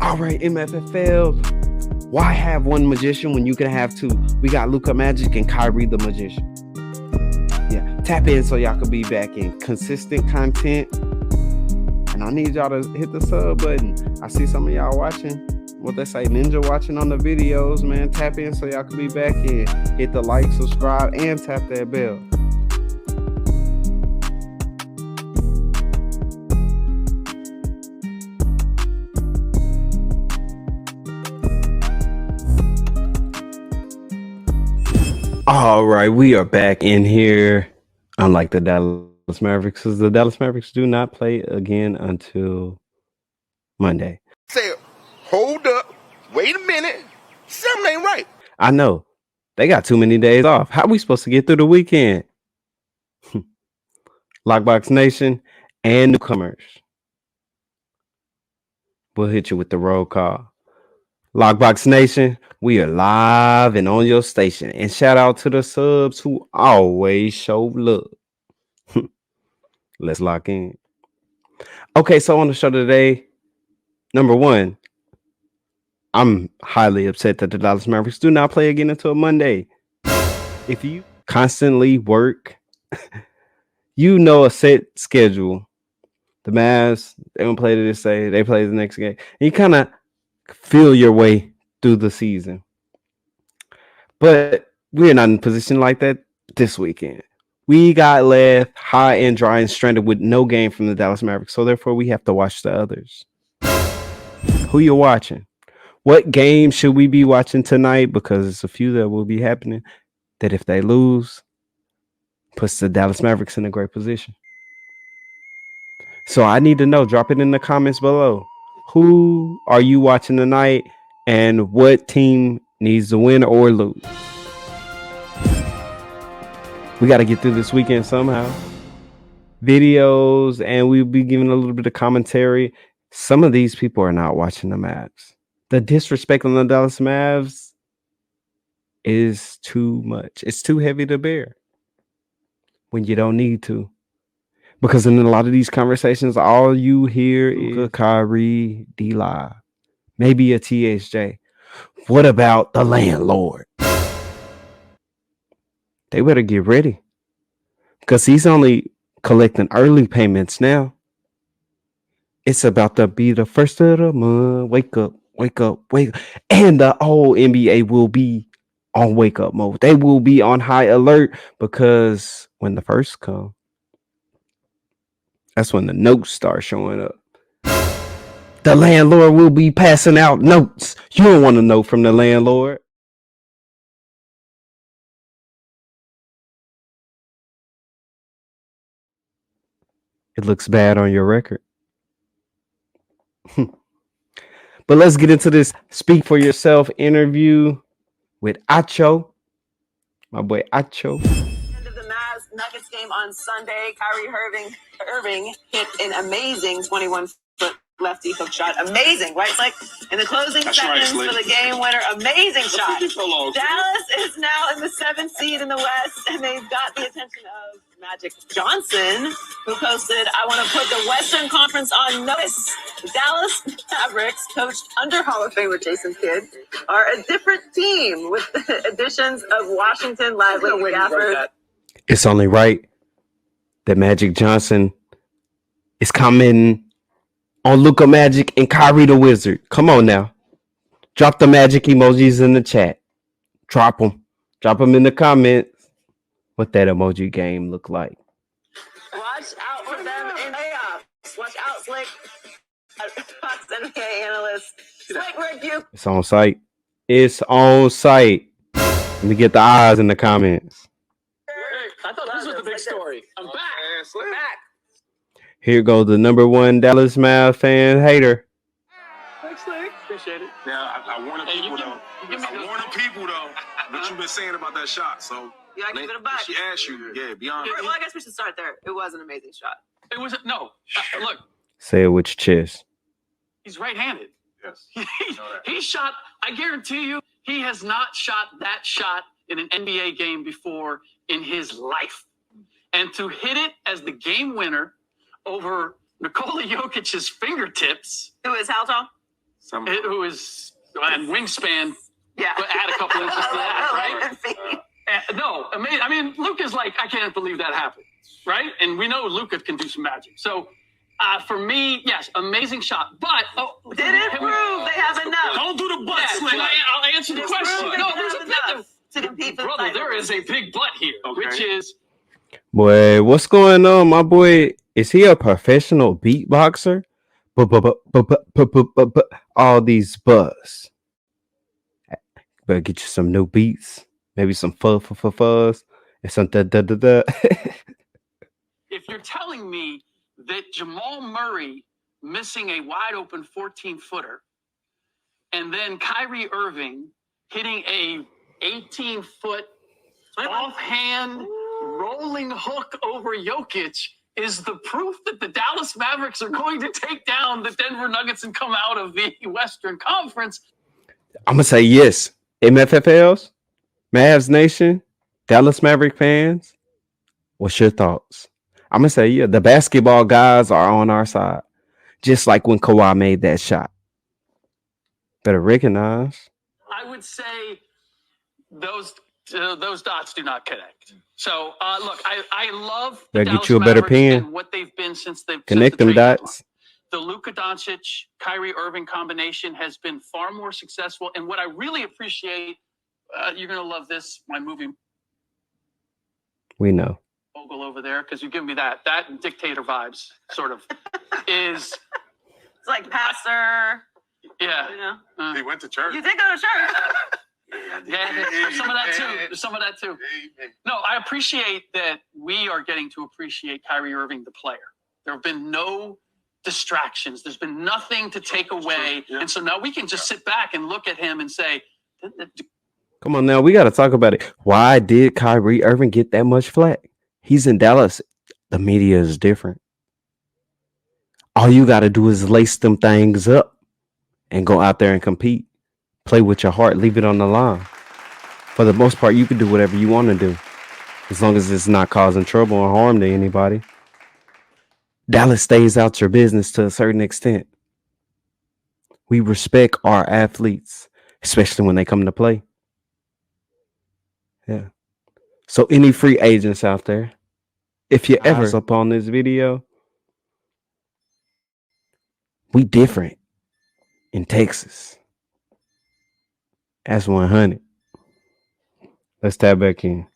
All right, MFFL. Why have one magician when you can have two? We got Luka Magic and Kyrie the magician. Yeah, tap in so y'all can be back in consistent content. And I need y'all to hit the sub button. I see some of y'all watching. What they say, ninja watching on the videos, man. Tap in so y'all can be back in. Hit the like, subscribe, and tap that bell. All right, we are back in here. Unlike the Dallas Mavericks, because the Dallas Mavericks do not play again until Monday. Say, hold up, wait a minute, something ain't right. I know. They got too many days off. How we supposed to get through the weekend? Lockbox Nation and newcomers. We'll hit you with the roll call. Lockbox Nation, we are live and on your station. And shout out to the subs who always show love. Let's lock in. Okay, so on the show today, number one, I'm highly upset that the Dallas Mavericks do not play again until Monday. If you constantly work, you know a set schedule. The Mavs, they don't play this day, they play the next game. And you kind of feel your way through the season. But we're not in a position like that this weekend. We got left high and dry and stranded with no game from the Dallas Mavericks. So therefore, we have to watch the others. Who you watching? What game should we be watching tonight? Because it's a few that will be happening that if they lose, puts the Dallas Mavericks in a great position. So I need to know. Drop it in the comments below. Who are you watching tonight? And what team needs to win or lose? We got to get through this weekend somehow. Videos, and we'll be giving a little bit of commentary. Some of these people are not watching the Mavs. The disrespect on the Dallas Mavs is too much. It's too heavy to bear when you don't need to. Because in a lot of these conversations, all you hear is Kyrie, D-Live, maybe a THJ. What about the landlord? They better get ready. Because he's only collecting early payments now. It's about to be the first of the month. Wake up, wake up, wake up. And the whole NBA will be on wake up mode. They will be on high alert because when the first come, that's when the notes start showing up. The landlord will be passing out notes. You don't want to know from the landlord. It looks bad on your record. But let's get into this Speak for Yourself interview with Acho. My boy Acho. End of the Mavs Nuggets game on Sunday. Kyrie Irving hit an amazing 21-foot lefty hook shot. Amazing, right? It's like in the closing seconds for the game winner. Amazing shot. Dallas is now in the 7th seed in the West, and they've got the attention of Magic Johnson, who posted, "I want to put the Western Conference on notice. The Dallas Mavericks, coached under Hall of Famer Jason Kidd, are a different team with the additions of Washington Lively and Gafford." It's only right that Magic Johnson is commenting on Luka Magic and Kyrie the Wizard. Come on now. Drop the magic emojis in the chat. Drop them. Drop them in the comments. What that emoji game look like. Watch out for them in playoffs. Watch out, Slick. Fox NBA analyst. Slick rebuke. It's on site. It's on site. Let me get the eyes in the comments. I thought this was the big story. I'm back. We're back. Here goes the number one Dallas Mavs fan hater. Thanks, Slick. Appreciate it. Now, I warn the people, though. I warn the people, though, what you've been saying about that shot. So, You gotta give it a buck. she asked you, be honest. Well, I guess we should start there. It was an amazing shot. It was no. Look, Say it with your chest. he's right-handed. Yes. He shot. I guarantee you, he has not shot that shot in an NBA game before in his life. And to hit it as the game winner over Nikola Jokic's fingertips. Who is how tall? who is and wingspan. Yeah. But add a couple inches to that, right? right? No, I mean, Luka's like, I can't believe that happened, right? And we know Luka can do some magic. So, for me, yes, amazing shot. But did it prove they have enough? Don't do the but. I'll answer the question. No, there's a bit to compete for brother. There is a big but here, which is. Boy, what's going on, my boy? Is he a professional beatboxer? But all these buzz. Better get you some new beats, maybe some fuzz, and some da. If you're telling me that Jamal Murray missing a wide open 14-footer, and then Kyrie Irving hitting a 18-foot offhand rolling hook over Jokic is the proof that the Dallas Mavericks are going to take down the Denver Nuggets and come out of the Western Conference, I'm gonna say yes. MFFLs, Mavs Nation, Dallas Maverick fans, what's your thoughts? I'm going to say, yeah, the basketball guys are on our side. Just like when Kawhi made that shot. Better recognize. I would say those dots do not connect. So, look, I love the Better Dallas get you a better Mavericks pen. and what they've been since they've Connect them dots. The Luka Doncic, Kyrie Irving combination has been far more successful. And what I really appreciate, you're going to love this, my movie. We know. Mogul over there, because you give me that dictator vibes, sort of, is. It's like pastor. Yeah. You know? He went to church. You did go to church. Yeah, there's some of that too. There's some of that too. No, I appreciate that we are getting to appreciate Kyrie Irving, the player. There have been no distractions. There's been nothing to take away. Yeah. And so now we can just sit back and look at him and say, come on now, we got to talk about it. Why did Kyrie Irving get that much flack? He's in Dallas. The media is different. All you got to do is lace them things up and go out there and compete. Play with your heart. Leave it on the line. For the most part, you can do whatever you want to do, as long as it's not causing trouble or harm to anybody. Dallas stays out your business to a certain extent. We respect our athletes, especially when they come to play. Yeah. So any free agents out there, if you ever up on this video, we different in Texas. That's 100. Let's tap back in.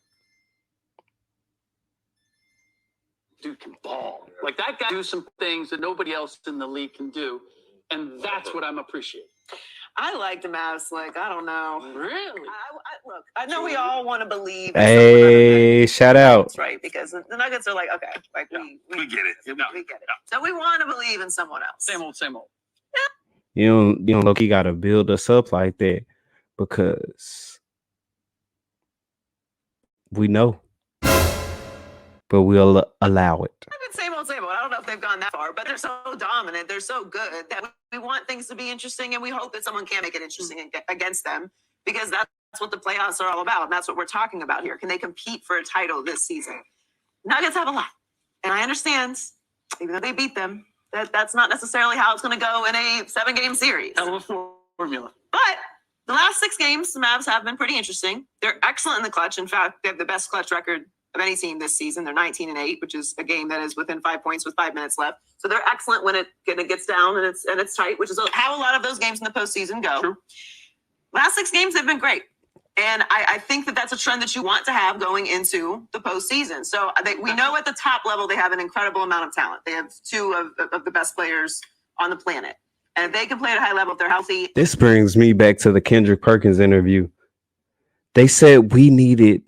Dude can ball. Like that guy do some things that nobody else in the league can do. And that's what I'm appreciating. I like the Mavs. Like, I don't know. Really? Look, I know we all want to believe. Hey, shout out. Right, because the Nuggets are like, okay, like we get it. We get it. So we want to believe in someone else. Same old. Yeah. You don't look, you got to build us up like that because we know, but we'll allow it. Same old. I don't know if they've gone that far, but they're so dominant. They're so good that we want things to be interesting, and we hope that someone can make it interesting against them, because that's what the playoffs are all about, and that's what we're talking about here. Can they compete for a title this season? Nuggets have a lot, and I understand, even though they beat them, that's not necessarily how it's going to go in a 7-game series. Hell of a formula. But the last 6 games, the Mavs have been pretty interesting. They're excellent in the clutch. In fact, they have the best clutch record of any team this season. They're 19-8, which is a game that is within 5 points with 5 minutes left. So they're excellent when it gets down and it's tight, which is how a lot of those games in the postseason go. True. Last 6 games have been great. And I think that that's a trend that you want to have going into the postseason. So we know at the top level they have an incredible amount of talent. They have 2 of the best players on the planet. And if they can play at a high level, if they're healthy. This brings me back to the Kendrick Perkins interview. They said we needed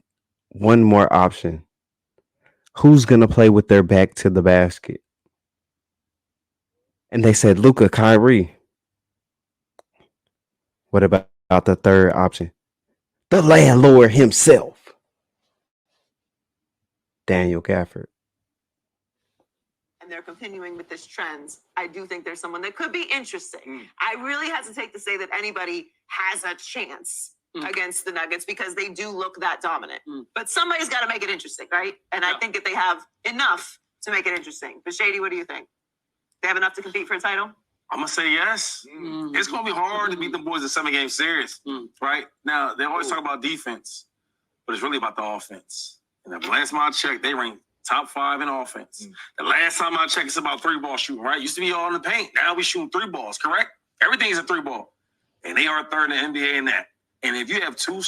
one more option. Who's going to play with their back to the basket? And they said Luka, Kyrie. What about the third option? The landlord himself, Daniel Gafford. And they're continuing with this trend. I do think there's someone that could be interesting. I really hesitate to say that anybody has a chance against the Nuggets because they do look that dominant. But somebody's got to make it interesting, right? And I think that they have enough to make it interesting. But Shady, what do you think? They have enough to compete for a title? I'm going to say yes. It's going to be hard to beat the boys in 7-game series, right? Now, they always talk about defense, but it's really about the offense. And the last time I checked, they ranked top 5 in offense. The last time I checked, it's about 3-ball shooting, right? Used to be all in the paint. Now we shooting 3 balls, correct? Everything's a 3-ball. And they are third in the NBA in that. And if you have 2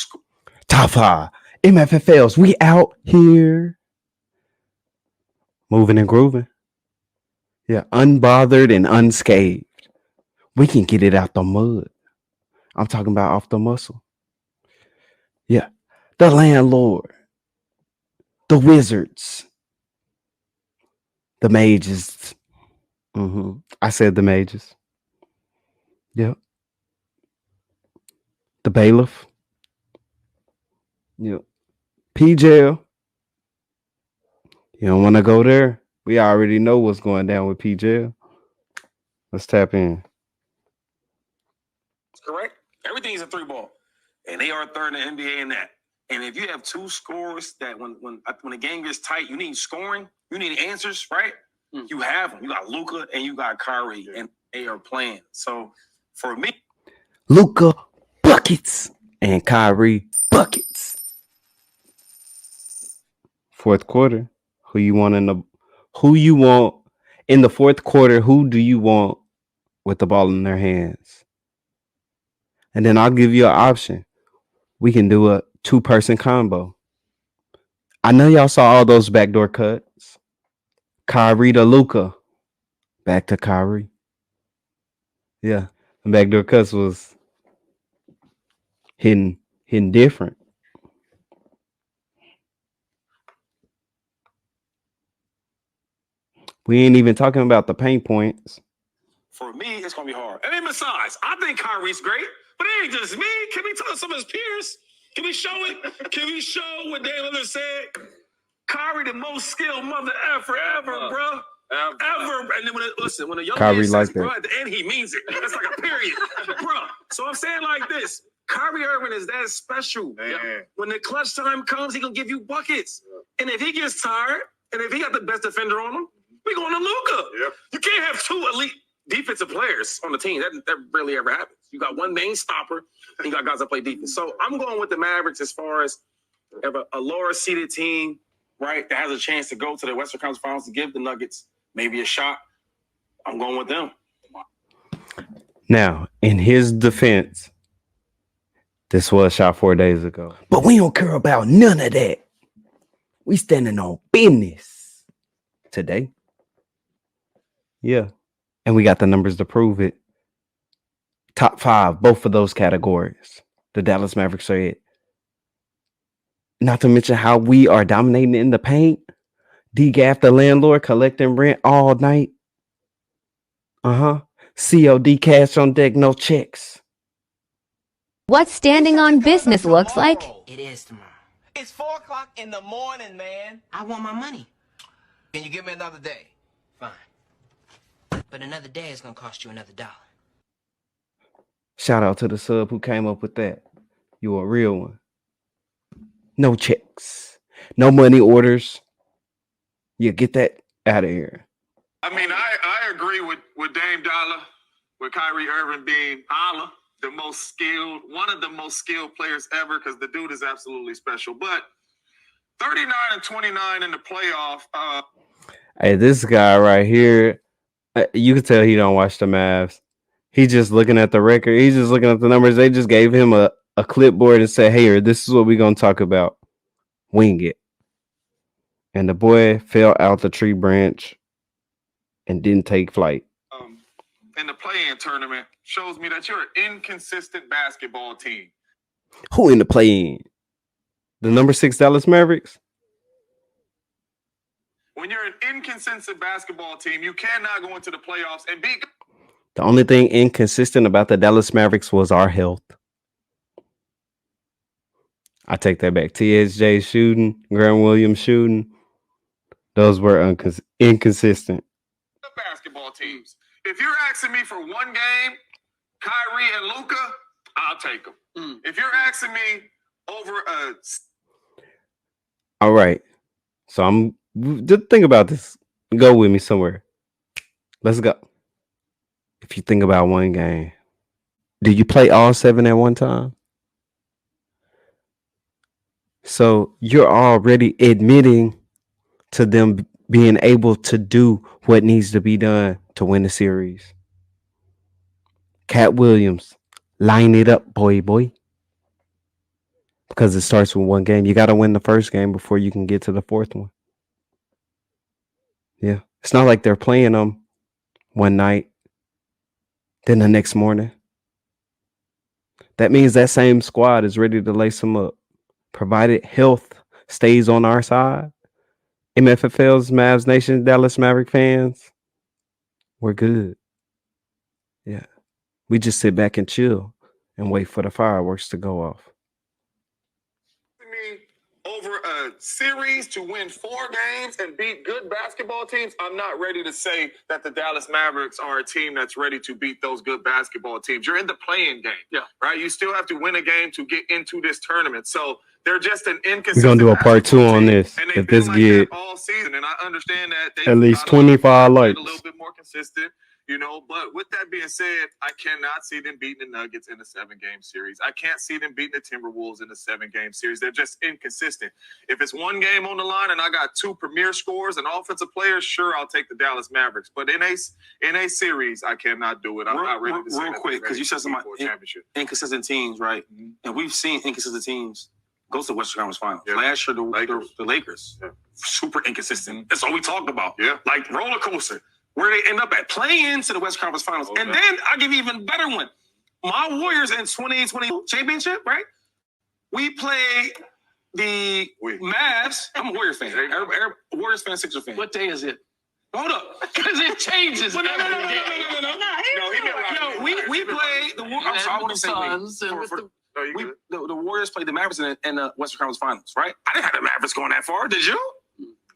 top 5 MFFLs, we out here. Moving and grooving. Yeah, unbothered and unscathed. We can get it out the mud. I'm talking about off the muscle. Yeah. The landlord. The wizards. The mages. I said the mages. Yep. The bailiff. Yep. PJ. You don't want to go there. We already know what's going down with PJ. Let's tap in. Correct? Everything's a 3-ball. And they are third in the NBA in that. And if you have 2 scorers that when the game gets tight, you need scoring, you need answers, right? You have them. You got Luka and you got Kyrie, and they are playing. So for me, Luka buckets and Kyrie buckets. Fourth quarter. Who you want in the fourth quarter? Who do you want with the ball in their hands? And then I'll give you an option. We can do a 2-person combo. I know y'all saw all those backdoor cuts. Kyrie to Luka. Back to Kyrie. Yeah. The backdoor cuts was hidden different. We ain't even talking about the paint points. For me, it's going to be hard. And then besides, I think Kyrie's great, but it ain't just me. Can we tell some of his peers? Can we show it? Can we show what Dave Lillard said? Kyrie, the most skilled mother ever, bro. Ever. And then when a young Kyrie man says, like bro, that. at the end, he means it. That's like a period. Bro. So I'm saying like this. Kyrie Irving is that special. When the clutch time comes, he going to give you buckets. And if he gets tired, and if he got the best defender on him, we going to Luka. You can't have 2 elite defensive players on the team. That rarely ever happens. You got one main stopper, and you got guys that play defense. So I'm going with the Mavericks as far as a lower seeded team, right, that has a chance to go to the Western Conference Finals to give the Nuggets maybe a shot. I'm going with them. Now, in his defense, this was shot 4 days ago. But we don't care about none of that. We standing on business today. Yeah. And we got the numbers to prove it. Top 5, both of those categories. The Dallas Mavericks are it. Not to mention how we are dominating in the paint. D-Gaff, the landlord, collecting rent all night. COD, cash on deck, no checks. What standing on business looks like? It is tomorrow. It's 4 o'clock in the morning, man. I want my money. Can you give me another day? Fine. But another day is going to cost you another $1. Shout out to the sub who came up with that. You a real one. No checks. No money orders. You get that out of here. I mean, I agree with Dame Dollar, with Kyrie Irving being the most skilled, one of the most skilled players ever, because the dude is absolutely special. But 39-29 in the playoff. Hey, this guy right here, you can tell he don't watch the Mavs. He's just looking at the record. He's just looking at the numbers. They just gave him a clipboard and said, hey, this is what we're going to talk about. Wing it. And the boy fell out the tree branch and didn't take flight. In the play-in tournament shows me that you're an inconsistent basketball team. Who in the play-in? The number 6 Dallas Mavericks? When you're an inconsistent basketball team, you cannot go into the playoffs and beat. The only thing inconsistent about the Dallas Mavericks was our health. I take that back. TSJ shooting, Grant Williams shooting. Those were inconsistent. Basketball teams. If you're asking me for one game, Kyrie and Luka, I'll take them. If you're asking me over a... All right. So just think about this. Go with me somewhere. Let's go. if you think about one game, do you play all 7 at one time? So you're already admitting to them being able to do what needs to be done to win the series. Cat Williams, line it up, boy. Because it starts with one game. You got to win the first game before you can get to the fourth one. Yeah. It's not like they're playing them one night, then the next morning. That means that same squad is ready to lace them up. Provided health stays on our side, MFFL's, Mavs Nation, Dallas Maverick fans, we're good. Yeah. We just sit back and chill and wait for the fireworks to go off. Over a series to win 4 games and beat good basketball teams, I'm not ready to say that the Dallas Mavericks are a team that's ready to beat those good basketball teams. You're in the play-in game, right? You still have to win a game to get into this tournament. So they're just an inconsistent. We're gonna do a part 2 on this. If this get all season, and I understand that at least 25 likes, a little bit more consistent. But with that being said, I cannot see them beating the Nuggets in a 7-game series. I can't see them beating the Timberwolves in a 7-game series. They're just inconsistent. If it's one game on the line and I got 2 premier scorers and offensive players, sure, I'll take the Dallas Mavericks. But in a series, I cannot do it. I'm not ready to say real quick, because you said some inconsistent teams, right? Mm-hmm. And we've seen inconsistent teams go to the Western Conference Finals. Yeah. Last year, the Lakers, super inconsistent. That's all we talked about. Yeah, like roller coaster. Where they end up at playing into the West Conference Finals. Okay. And then I'll give you an even better one. My Warriors in 2020 championship, right? We played the Mavs. I'm a Warriors fan. Warriors fan, Sixers fan. What day is it? Hold up. Because it changes. No. We played the Warriors. I'm sorry, I want to say the Warriors played the Mavericks in the Western Conference Finals, right? I didn't have the Mavericks going that far. Did you?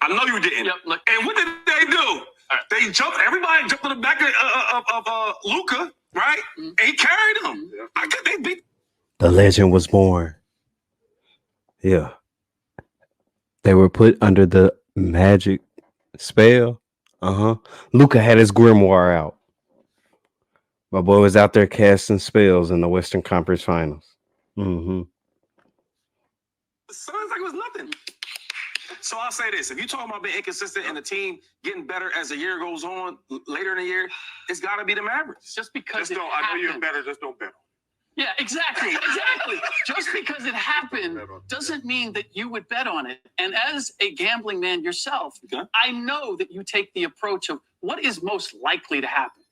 I know you didn't. Yep, and what did they do? They jumped. Everybody jumped on the back of Luka, right? Mm-hmm. And he carried them. Yeah. They beat. The legend was born. Yeah, they were put under the magic spell. Luka had his grimoire out. My boy was out there casting spells in the Western Conference Finals. Mm-hmm. It sounds like it was nothing. So I'll say this. If you're talking about being inconsistent and the team getting better as the year goes on, later in the year, it's got to be the Mavericks. Just because I know you're better, just don't bet. Yeah, exactly. Just because it happened doesn't mean that you would bet on it. And as a gambling man yourself, I know that you take the approach of what is most likely to happen.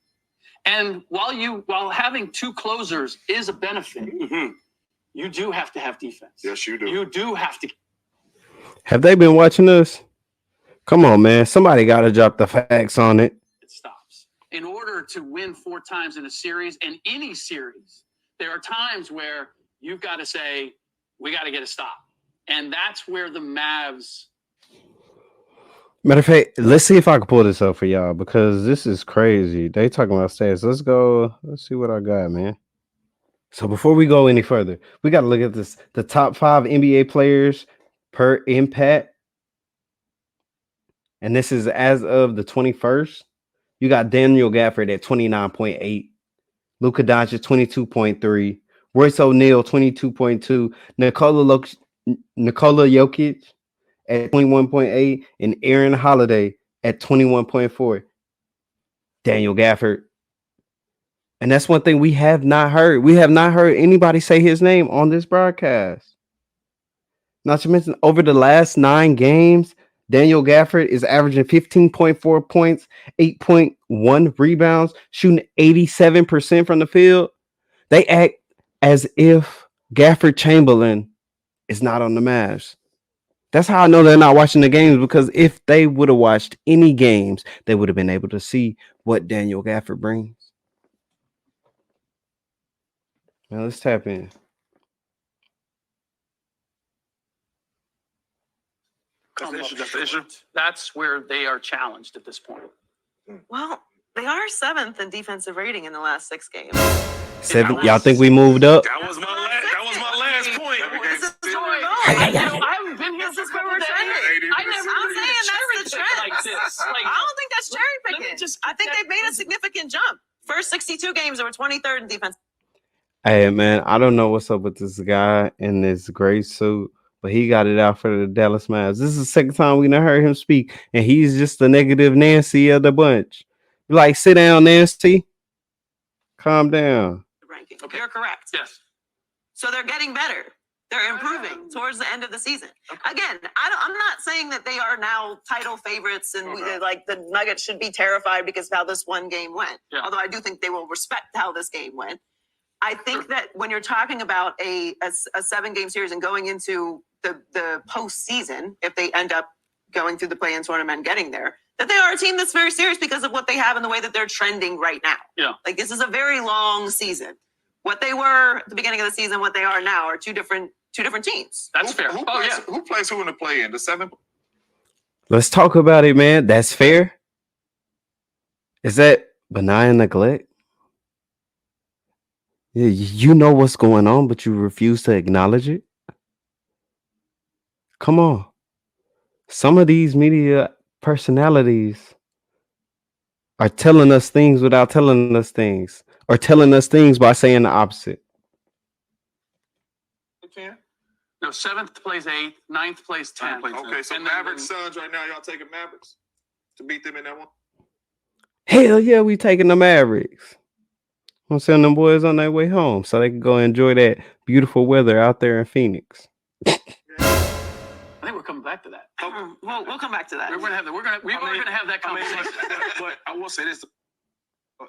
And while having 2 closers is a benefit, you do have to have defense. Yes, you do. You do have to. Have they been watching us? Come on, man. Somebody got to drop the facts on it. It stops. In order to win 4 times in a series, and any series, there are times where you've got to say, we got to get a stop. And that's where the Mavs. Matter of fact, let's see if I can pull this up for y'all, because this is crazy. They talking about stats. Let's go. Let's see what I got, man. So before we go any further, we got to look at this. The top 5 NBA players per impact, and this is as of the 21st. You got Daniel Gafford at 29.8, Luka Doncic 22.3, Royce O'Neal 22.2, Nikola Jokic at 21.8, and Aaron Holiday at 21.4. Daniel Gafford. And that's one thing we have not heard. We have not heard anybody say his name on this broadcast. Not to mention, over the last 9 games, Daniel Gafford is averaging 15.4 points, 8.1 rebounds, shooting 87% from the field. They act as if Gafford Chamberlain is not on the Mavs. That's how I know they're not watching the games, because if they would have watched any games, they would have been able to see what Daniel Gafford brings. Now let's tap in. That's the issue. That's where they are challenged at this point. Well, they are 7th in defensive rating in the last 6 games. 7? Y'all think we moved up? That was my last point. I haven't been here since where we're trending. I'm saying that's the trend. Like this. I don't think that's cherry picking. I think they've made a significant jump. First 62 games, they were 23rd in defense. Hey man, I don't know what's up with this guy in this gray suit, but he got it out for the Dallas Mavs. This is the second time we done heard him speak, and he's just the negative Nancy of the bunch. Like, sit down, Nancy. Calm down. Ranking. Okay. You're correct. Yes. So they're getting better. They're improving towards the end of the season. Okay. Again, I'm not saying that they are now title favorites and like the Nuggets should be terrified because of how this one game went. Yeah. Although I do think they will respect how this game went. I think that when you're talking about a 7-game series and going into the postseason, if they end up going through the play-in tournament and getting there, that they are a team that's very serious because of what they have and the way that they're trending right now. Yeah. Like, this is a very long season. What they were at the beginning of the season, what they are now are two different teams. That's fair. Who plays who in the play-in? The 7? Let's talk about it, man. That's fair. Is that benign neglect? Yeah, you know what's going on, but you refuse to acknowledge it. Come on. Some of these media personalities are telling us things without telling us things, or telling us things by saying the opposite. No, 7th plays 8th, 9th plays 10th. Okay, so Mavericks, Suns right now, y'all taking Mavericks to beat them in that one? Hell yeah, we taking the Mavericks. I'm sending them boys on their way home so they can go enjoy that beautiful weather out there in Phoenix. I think we're coming back to that. We'll come back to that. We're gonna have that conversation. But I will say this: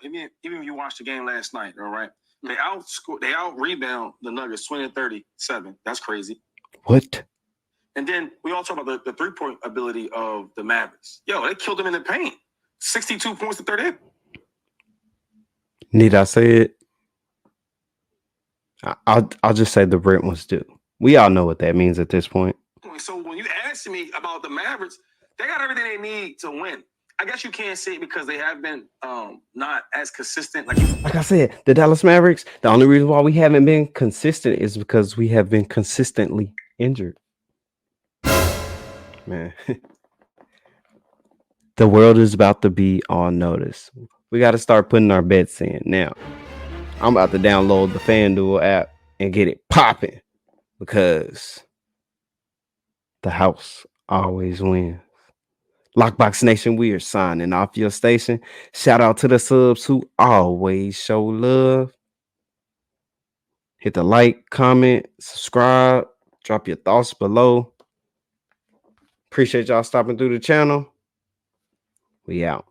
even if you watched the game last night, all right, they out rebound the Nuggets 20-37. That's crazy. What? And then we all talk about the 3-point ability of the Mavericks. Yo, they killed them in the paint. 62 points to 38. Need I say it? I'll just say the rent was due. We all know what that means at this point. So when you ask me about the Mavericks, they got everything they need to win. I guess you can't say it because they have been not as consistent. Like I said, the Dallas Mavericks, the only reason why we haven't been consistent is because we have been consistently injured. Man. The world is about to be on notice. We got to start putting our bets in now. I'm about to download the FanDuel app and get it popping because the house always wins. Lockbox Nation, we are signing off your station. Shout out to the subs who always show love. Hit the like, comment, subscribe, drop your thoughts below. Appreciate y'all stopping through the channel. We out.